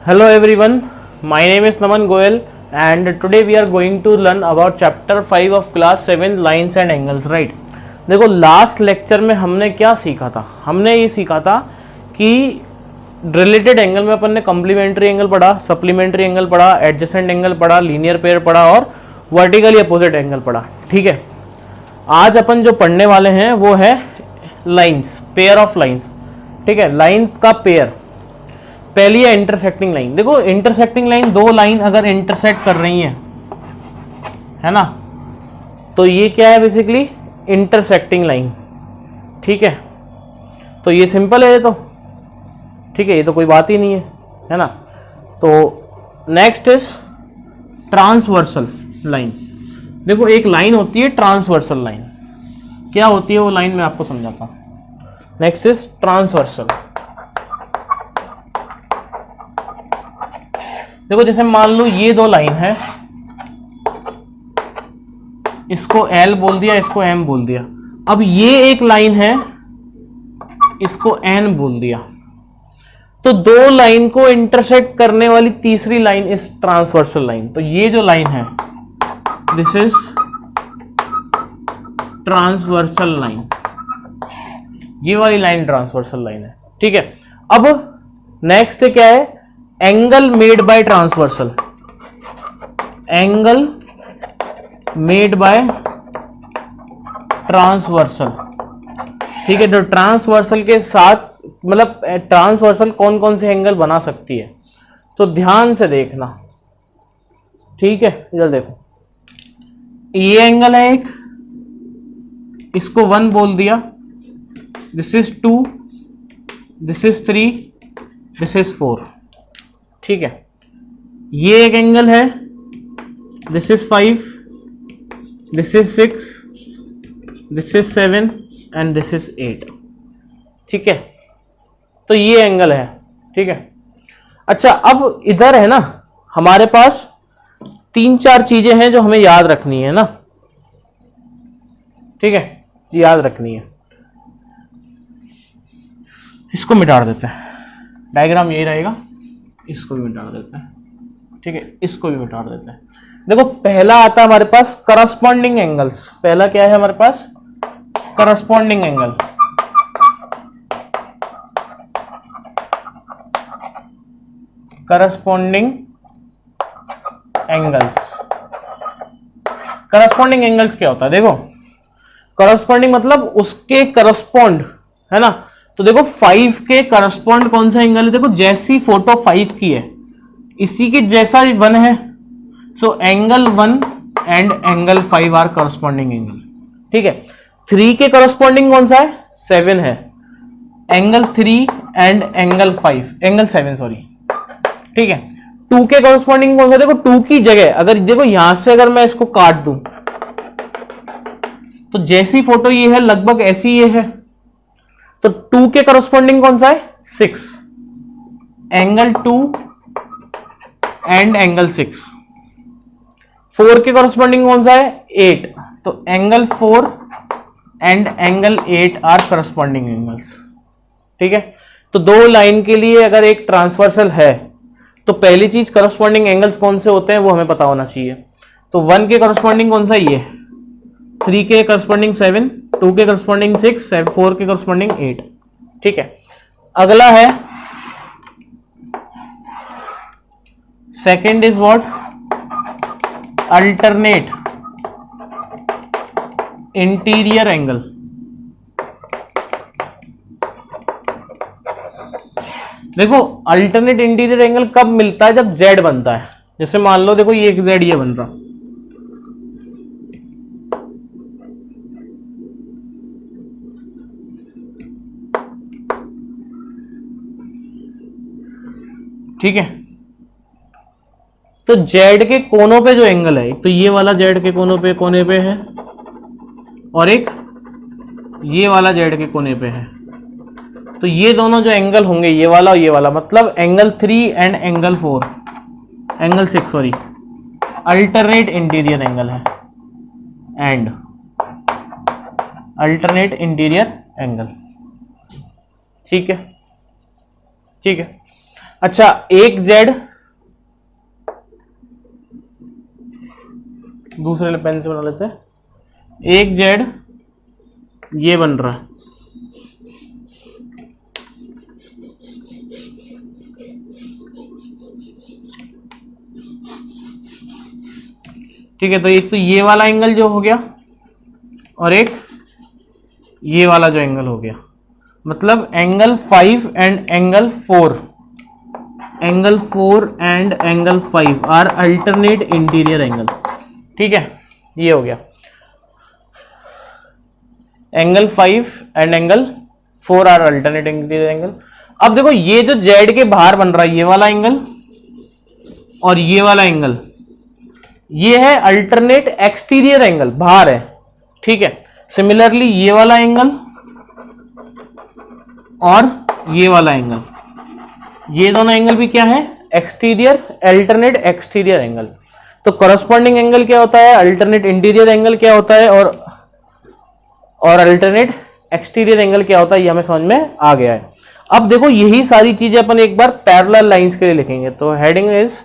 Hello everyone, my name is Naman Goyal and today we are going to learn about chapter 5 of class 7 lines and angles, right? देखो last lecture में हमने क्या सीखा था, हमने ये सीखा था कि रिलेटेड एंगल में अपन ने कम्प्लीमेंट्री एंगल पढ़ा, सप्लीमेंट्री एंगल पढ़ा, एडजेसेंट एंगल पढ़ा, लीनियर पेयर पढ़ा और वर्टिकली अपोजिट एंगल पढ़ा। ठीक है, आज अपन जो पढ़ने वाले हैं वो है लाइंस, पेयर ऑफ लाइंस। ठीक है, लाइन का पेयर। पहली है इंटरसेक्टिंग लाइन। देखो इंटरसेक्टिंग लाइन, दो लाइन अगर इंटरसेक्ट कर रही है ना, तो ये क्या है बेसिकली इंटरसेक्टिंग लाइन। ठीक है, तो ये सिंपल है ये तो, ठीक है, ये तो कोई बात ही नहीं है ना। तो नेक्स्ट इज ट्रांसवर्सल लाइन। देखो एक लाइन होती है ट्रांसवर्सल लाइन, क्या होती है वो लाइन मैं आपको समझाता हूं। Next is transversal. देखो जैसे मान लो ये दो लाइन है, इसको L बोल दिया, इसको M बोल दिया। अब ये एक लाइन है, इसको N बोल दिया। तो दो लाइन को इंटरसेक्ट करने वाली तीसरी लाइन इस ट्रांसवर्सल लाइन। तो ये जो लाइन है दिस इज ट्रांसवर्सल लाइन, ये वाली लाइन ट्रांसवर्सल लाइन है। ठीक है, अब नेक्स्ट क्या है, angle made by transversal. Angle made by transversal. ठीक है, तो ट्रांसवर्सल के साथ मतलब ट्रांसवर्सल कौन कौन से एंगल बना सकती है, तो ध्यान से देखना। ठीक है, इधर देखो, ये एंगल है एक, इसको 1 बोल दिया, this is 2, this is 3, this is 4। ठीक है, ये एक एंगल है, this is 5, this is 6, this is 7 and this is 8। ठीक है, तो ये एंगल है। ठीक है, अच्छा अब इधर है ना हमारे पास 3-4 चीजें हैं जो हमें याद रखनी है ना। ठीक है, याद रखनी है। इसको मिटा देते हैं, डायग्राम यही रहेगा, इसको भी मिटा देते हैं। ठीक है, इसको भी मिटा देते हैं। देखो पहला आता है हमारे पास करस्पॉन्डिंग एंगल्स। पहला क्या है हमारे पास, corresponding angle. Corresponding angles. Corresponding angles क्या होता है, देखो करस्पॉन्डिंग मतलब उसके करस्पॉन्ड है ना। तो देखो 5 के करस्पॉन्ड कौन सा एंगल है, देखो जैसी फोटो 5 की है इसी के जैसा 1 है। So angle 1 and angle 5 are corresponding angle. ठीक है, 3 के करस्पॉन्डिंग कौन सा है, 7 है। Angle 3 and angle 5, angle 7 sorry. ठीक है, 2 के करस्पॉन्डिंग कौन सा, देखो 2 की जगह अगर देखो यहां से अगर मैं इसको काट दूं तो जैसी फोटो ये है लगभग ऐसी ये है। तो 2 के करस्पॉन्डिंग कौन सा है, 6, एंगल 2 एंड एंगल 6। 4 के करस्पॉन्डिंग कौन सा है, 8, तो angle 4 and angle 8 are corresponding angles. ठीक है, तो दो लाइन के लिए अगर एक ट्रांसवर्सल है तो पहली चीज करस्पॉन्डिंग एंगल्स कौन से होते हैं वो हमें पता होना चाहिए। तो 1 के करस्पॉन्डिंग कौन सा, ये 3 के करस्पॉन्डिंग 7, 2 के करस्पॉन्डिंग 6, 4 के करस्पॉन्डिंग 8। ठीक है, अगला है second is what, alternate interior angle. देखो अल्टरनेट इंटीरियर एंगल कब मिलता है, जब Z बनता है। जैसे मान लो देखो ये एक Z ये बन रहा, ठीक है। तो Z के कोनों पे जो एंगल है, तो ये वाला Z के कोने पे है और एक ये वाला Z के कोने पे है। तो ये दोनों जो एंगल होंगे, ये वाला और ये वाला, मतलब angle 3 and angle 4, angle 6 sorry, alternate interior angle है एंड अल्टरनेट इंटीरियर एंगल। ठीक है, ठीक है। अच्छा, एक जेड, दूसरे पेन से बना लेते हैं, एक जेड ये बन रहा है, ठीक है। तो एक तो ये वाला एंगल जो हो गया और एक ये वाला जो एंगल हो गया, मतलब angle 5 and angle 4, angle 4 and angle 5 are alternate interior angle, ठीक है। ये हो गया angle 5 and angle 4 are alternate interior angle. अब देखो ये जो जेड के बाहर बन रहा है ये वाला एंगल और ये वाला एंगल, ये है अल्टरनेट एक्सटीरियर एंगल, बाहर है, ठीक है। सिमिलरली ये वाला एंगल और ये वाला एंगल, ये दोनों एंगल भी क्या है, एक्सटीरियर, अल्टरनेट एक्सटीरियर एंगल। तो करस्पॉन्डिंग एंगल क्या होता है, अल्टरनेट इंटीरियर एंगल क्या होता है, और अल्टरनेट एक्सटीरियर एंगल क्या होता है, ये हमें समझ में आ गया है। अब देखो यही सारी चीजें अपन एक बार पैरेलल लाइंस के लिए लिखेंगे। तो heading is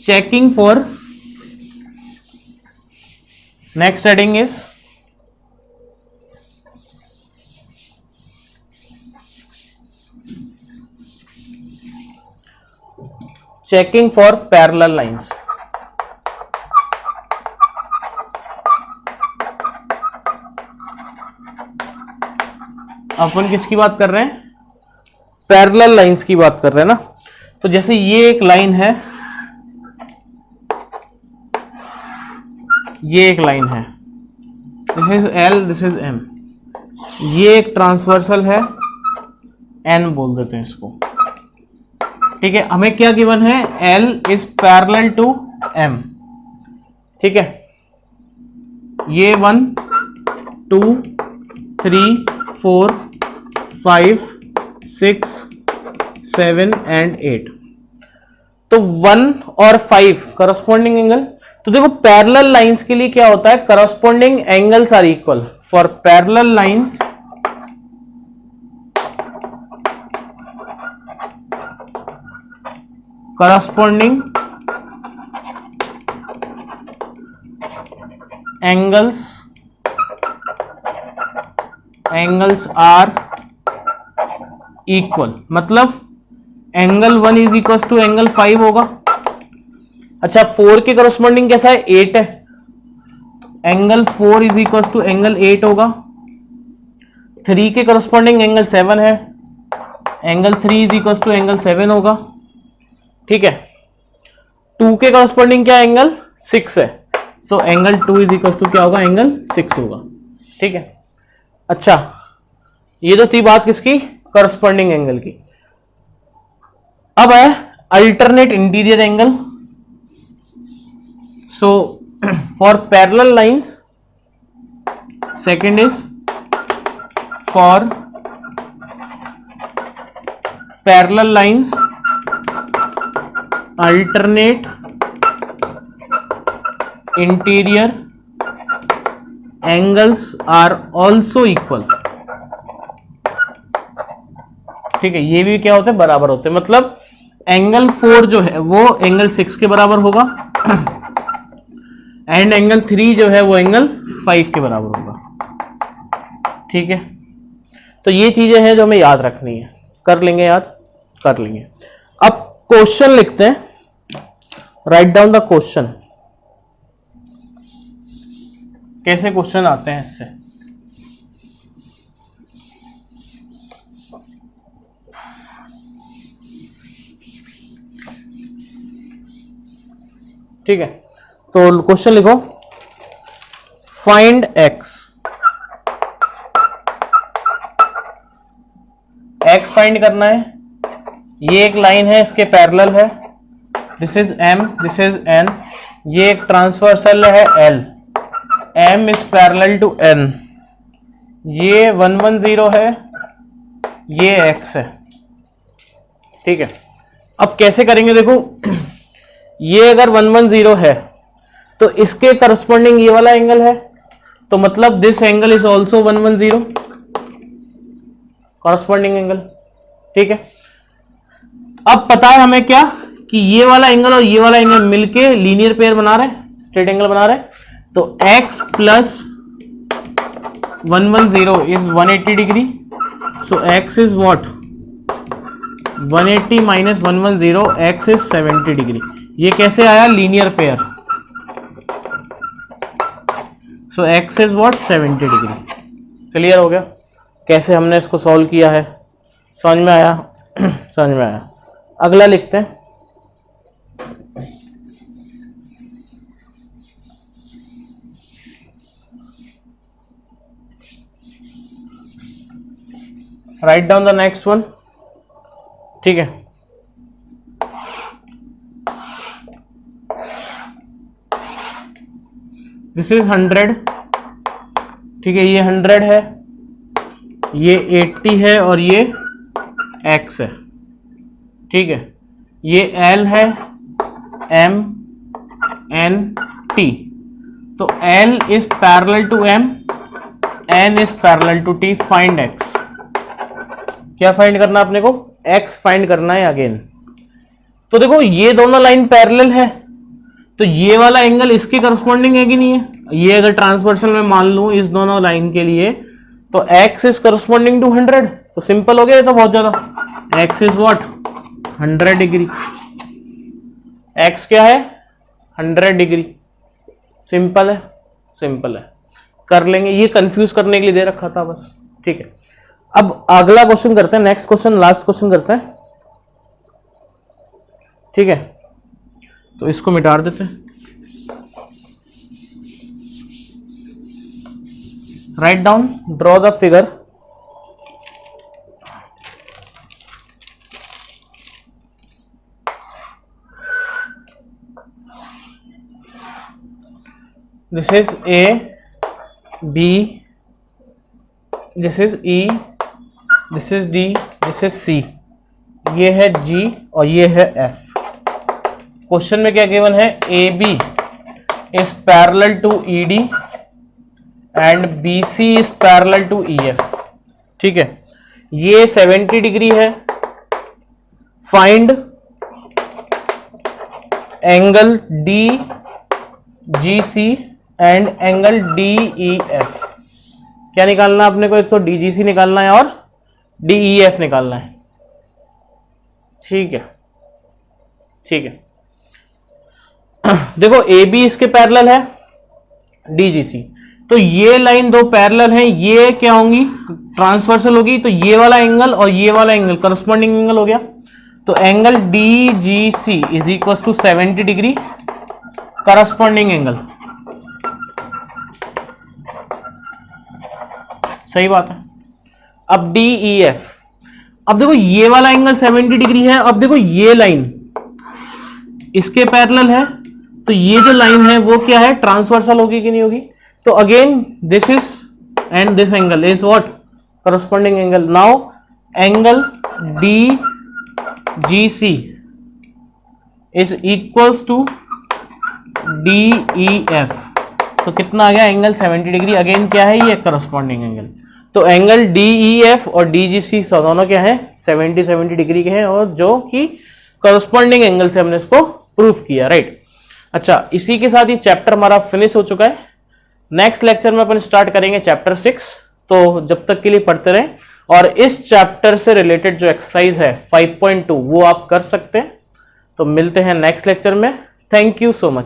checking for, next heading is checking for parallel lines. अपन किसकी बात कर रहे हैं, पैरेलल लाइंस की बात कर रहे हैं ना। तो जैसे ये एक लाइन है, ये एक लाइन है, this is L, this is M, ये एक ट्रांसवर्सल है, एन बोल देते हैं इसको, ठीक है। हमें क्या गिवन है, L is parallel to M, ठीक है। ये 1 2 3 4 5 6 7 एंड 8, तो 1 और 5 करस्पॉन्डिंग एंगल। तो देखो पैरेलल लाइंस के लिए क्या होता है, corresponding angles are equal. For parallel lines corresponding angles are equal, मतलब angle 1 is equal to angle 5 होगा। अच्छा 4 के करस्पॉन्डिंग कैसा है, 8 है, angle 4 is equal to angle 8 होगा। 3 के करस्पॉन्डिंग एंगल 7 है, angle 3 is equal to angle 7 होगा, ठीक है। 2 के करस्पॉन्डिंग क्या एंगल 6 है, so angle 2 is equal to क्या होगा, एंगल 6 होगा, ठीक है। अच्छा ये तो थी बात किसकी, करस्पॉन्डिंग एंगल की। अब है alternate interior angle. So for parallel lines, second is for parallel lines alternate interior angles are also equal, ठीक है। ये भी क्या होते हैं, बराबर होते हैं, मतलब एंगल 4 जो है वो एंगल 6 के बराबर होगा एंड एंगल 3 जो है वो एंगल 5 के बराबर होगा, ठीक है। तो ये चीजें हैं जो हमें याद रखनी है, कर लेंगे, याद कर लेंगे। अब क्वेश्चन लिखते हैं, राइट डाउन द क्वेश्चन। कैसे क्वेश्चन आते हैं इससे, ठीक है। तो क्वेश्चन लिखो, फाइंड एक्स, एक्स फाइंड करना है। ये एक लाइन है, इसके पैरेलल है, this is M, this is N, ये एक ट्रांसवर्सल है L, M is parallel to N, ये 110 है, ये एक्स है, ठीक है। अब कैसे करेंगे, देखो ये अगर 110 है तो इसके करस्पॉन्डिंग ये वाला एंगल है, तो मतलब this angle is also 110 corresponding angle, ठीक है। अब पता है हमें क्या कि ये वाला एंगल और ये वाला एंगल मिलके लीनियर पेयर बना रहे हैं, स्ट्रेट एंगल बना रहे हैं। तो x plus 110 is 180 degree. So x is what 180 minus 110, x is 70 degree. ये कैसे आया? Linear pair. So x is what 70 degree. Clear हो गया कैसे हमने इसको सॉल्व किया है? समझ में आया? समझ में आया। अगला लिखते हैं। Write down the next one. ठीक है, दिस इज 100। ठीक है, ये 100 है, ये 80 है और ये x है। ठीक है, ये L है, M, N, T। तो L is parallel to M, N is parallel to T। Find x। क्या फाइंड करना अपने को? x फाइंड करना है अगेन। तो देखो ये दोनों लाइन पैरेलल है, तो ये वाला एंगल इसके करस्पॉन्डिंग है कि नहीं है? ये अगर ट्रांसवर्सल में मान लूं इस दोनों लाइन के लिए, तो x इज करस्पॉन्डिंग टू 100। तो सिंपल हो गया ये तो बहुत ज्यादा। x is what 100 degree. x क्या है? 100 डिग्री। सिंपल है, सिंपल है, कर लेंगे। ये कंफ्यूज करने के लिए दे रखा था बस। ठीक है, अब अगला क्वेश्चन करते हैं, नेक्स्ट क्वेश्चन, लास्ट क्वेश्चन करते हैं। ठीक है, तो इसको मिटा देते हैं। Write down, draw the figure. This is A, B, this is E, this is D, this is C, ये है G और ये है F। क्वेश्चन में क्या गिवन है? AB is parallel to ED and BC is parallel to EF। ठीक है, ये 70 डिग्री है। Find angle DGC and angle DEF। क्या निकालना है अपने को? एक तो DGC निकालना है और DEF निकालना है। ठीक है, ठीक है। देखो AB इसके पैरेलल है, DGC, तो ये लाइन दो पैरेलल हैं, ये क्या होंगी? ट्रांसवर्सल होगी। तो ये वाला एंगल और ये वाला एंगल करस्पॉन्डिंग एंगल हो गया। तो angle DGC is equal to 70 degree corresponding angle. सही बात है। अब DEF, अब देखो ये वाला एंगल 70 डिग्री है। अब देखो ये लाइन इसके पैरेलल है, तो ये जो लाइन है वो क्या है? ट्रांसवर्सल होगी कि नहीं होगी? तो again this is and this angle is what? Corresponding angle. Now angle DGC is equals to DEF। तो कितना आ गया? Angle 70 degree. अगेन क्या है? ये करस्पॉन्डिंग एंगल। तो एंगल DEF और DGC दोनों क्या है? 70 डिग्री के हैं, और जो कि करस्पॉन्डिंग एंगल से हमने इसको प्रूफ किया। राइट। अच्छा, इसी के साथ ये चैप्टर हमारा फिनिश हो चुका है। नेक्स्ट लेक्चर में अपन स्टार्ट करेंगे चैप्टर 6। तो जब तक के लिए पढ़ते रहें, और इस चैप्टर से रिलेटेड जो एक्सरसाइज है 5.2 वो आप कर सकते हैं। तो मिलते हैं नेक्स्ट लेक्चर में। Thank you so much.